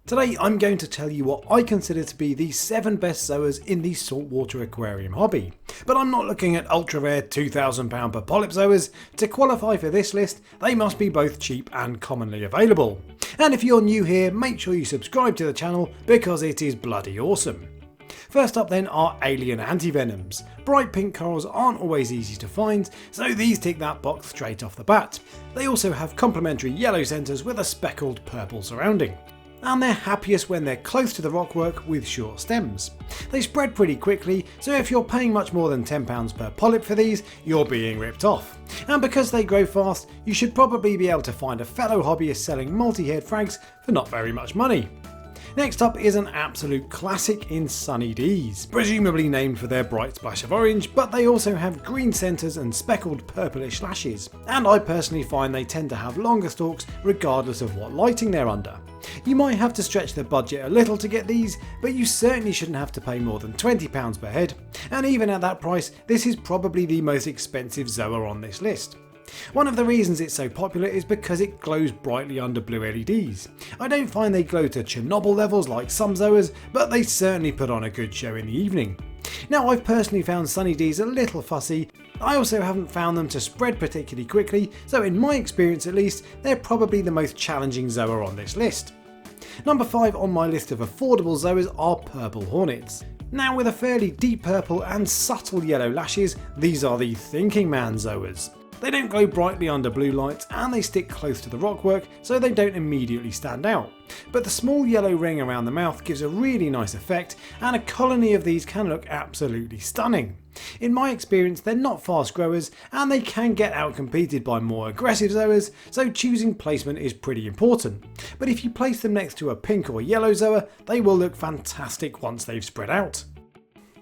Today I'm going to tell you what I consider to be the 7 best zoas in the saltwater aquarium hobby. But I'm not looking at ultra rare £2,000 per polyp zoas. To qualify for this list, they must be both cheap and commonly available. And if you're new here, make sure you subscribe to the channel because it is bloody awesome. First up then are alien antivenoms. Bright pink corals aren't always easy to find, so these tick that box straight off the bat. They also have complementary yellow centres with a speckled purple surrounding. And they're happiest when they're close to the rockwork with short stems. They spread pretty quickly, so if you're paying much more than £10 per polyp for these, you're being ripped off. And because they grow fast, you should probably be able to find a fellow hobbyist selling multi-head frags for not very much money. Next up is an absolute classic in Sunny D's, presumably named for their bright splash of orange, but they also have green centres and speckled purplish lashes, and I personally find they tend to have longer stalks regardless of what lighting they're under. You might have to stretch the budget a little to get these, but you certainly shouldn't have to pay more than £20 per head, and even at that price, this is probably the most expensive zoa on this list. One of the reasons it's so popular is because it glows brightly under blue LEDs. I don't find they glow to Chernobyl levels like some zoas, but they certainly put on a good show in the evening. Now, I've personally found Sunny D's a little fussy. I also haven't found them to spread particularly quickly, so in my experience at least, they're probably the most challenging zoa on this list. Number 5 on my list of affordable zoas are purple hornets. Now, with a fairly deep purple and subtle yellow lashes, these are the thinking man zoas. They don't glow brightly under blue lights and they stick close to the rockwork, so they don't immediately stand out. But the small yellow ring around the mouth gives a really nice effect, and a colony of these can look absolutely stunning. In my experience, they're not fast growers and they can get outcompeted by more aggressive zoas, so choosing placement is pretty important. But if you place them next to a pink or yellow zoa, they will look fantastic once they've spread out.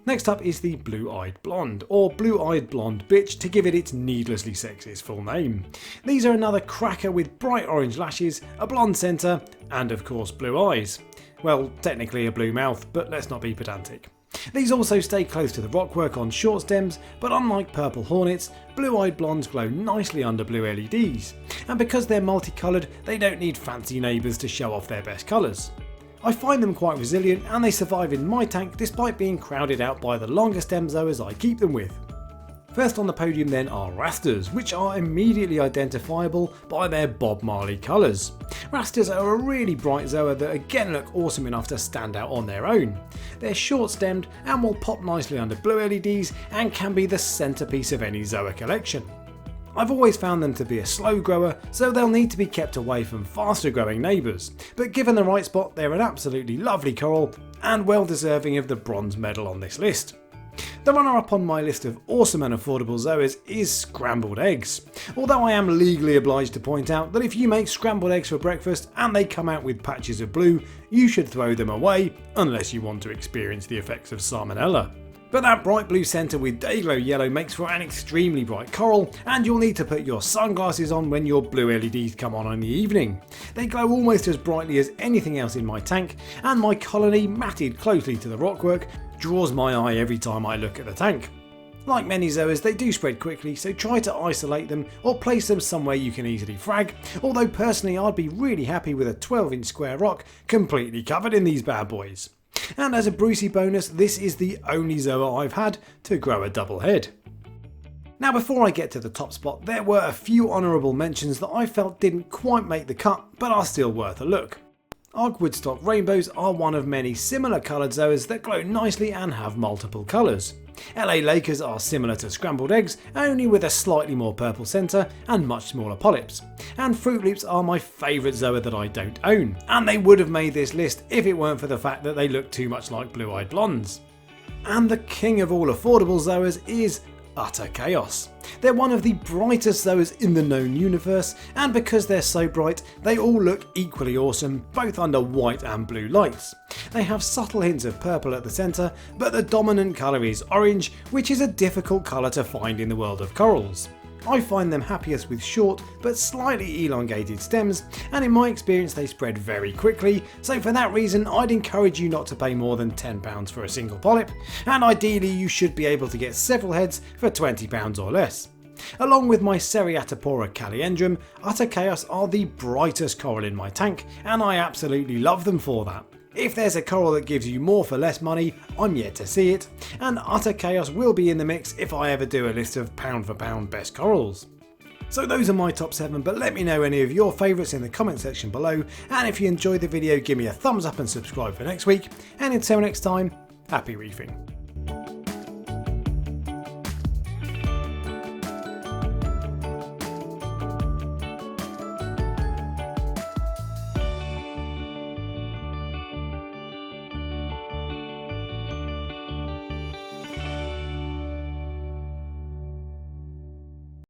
Next up is the blue-eyed blonde, or blue-eyed blonde bitch to give it its needlessly sexist full name. These are another cracker with bright orange lashes, a blonde centre, and of course blue eyes. Well, technically a blue mouth, but let's not be pedantic. These also stay close to the rockwork on short stems, but unlike purple hornets, blue-eyed blondes glow nicely under blue LEDs. And because they're multicoloured, they don't need fancy neighbours to show off their best colours. I find them quite resilient and they survive in my tank despite being crowded out by the longer stem zoas I keep them with. First on the podium then are Rastas, which are immediately identifiable by their Bob Marley colours. Rastas are a really bright zoa that again look awesome enough to stand out on their own. They're short stemmed and will pop nicely under blue LEDs and can be the centrepiece of any zoa collection. I've always found them to be a slow grower, so they'll need to be kept away from faster growing neighbours, but given the right spot they're an absolutely lovely coral and well deserving of the bronze medal on this list. The runner up on my list of awesome and affordable zoas is scrambled eggs, although I am legally obliged to point out that if you make scrambled eggs for breakfast and they come out with patches of blue, you should throw them away unless you want to experience the effects of salmonella. But that bright blue centre with dayglow yellow makes for an extremely bright coral, and you'll need to put your sunglasses on when your blue LEDs come on in the evening. They glow almost as brightly as anything else in my tank, and my colony, matted closely to the rockwork, draws my eye every time I look at the tank. Like many zoas, they do spread quickly, so try to isolate them or place them somewhere you can easily frag, although personally I'd be really happy with a 12-inch square rock completely covered in these bad boys. And as a Brucey bonus, this is the only zoa I've had to grow a double head. Now, before I get to the top spot, there were a few honourable mentions that I felt didn't quite make the cut, but are still worth a look. Arc Woodstock Rainbows are one of many similar coloured zoas that glow nicely and have multiple colours. LA Lakers are similar to Scrambled Eggs, only with a slightly more purple centre and much smaller polyps. And Fruit Loops are my favourite zoa that I don't own, and they would have made this list if it weren't for the fact that they look too much like blue-eyed blondes. And the king of all affordable zoas is Utter Chaos. They're one of the brightest zoas in the known universe, and because they're so bright, they all look equally awesome, both under white and blue lights. They have subtle hints of purple at the centre, but the dominant colour is orange, which is a difficult colour to find in the world of corals. I find them happiest with short but slightly elongated stems, and in my experience they spread very quickly, so for that reason I'd encourage you not to pay more than £10 for a single polyp, and ideally you should be able to get several heads for £20 or less. Along with my Seriatopora caliendrum, Utter Chaos are the brightest coral in my tank, and I absolutely love them for that. If there's a coral that gives you more for less money, I'm yet to see it, and Utter Chaos will be in the mix if I ever do a list of pound for pound best corals. So those are my top 7, but let me know any of your favourites in the comment section below, and if you enjoyed the video give me a thumbs up and subscribe for next week, and until next time, happy reefing.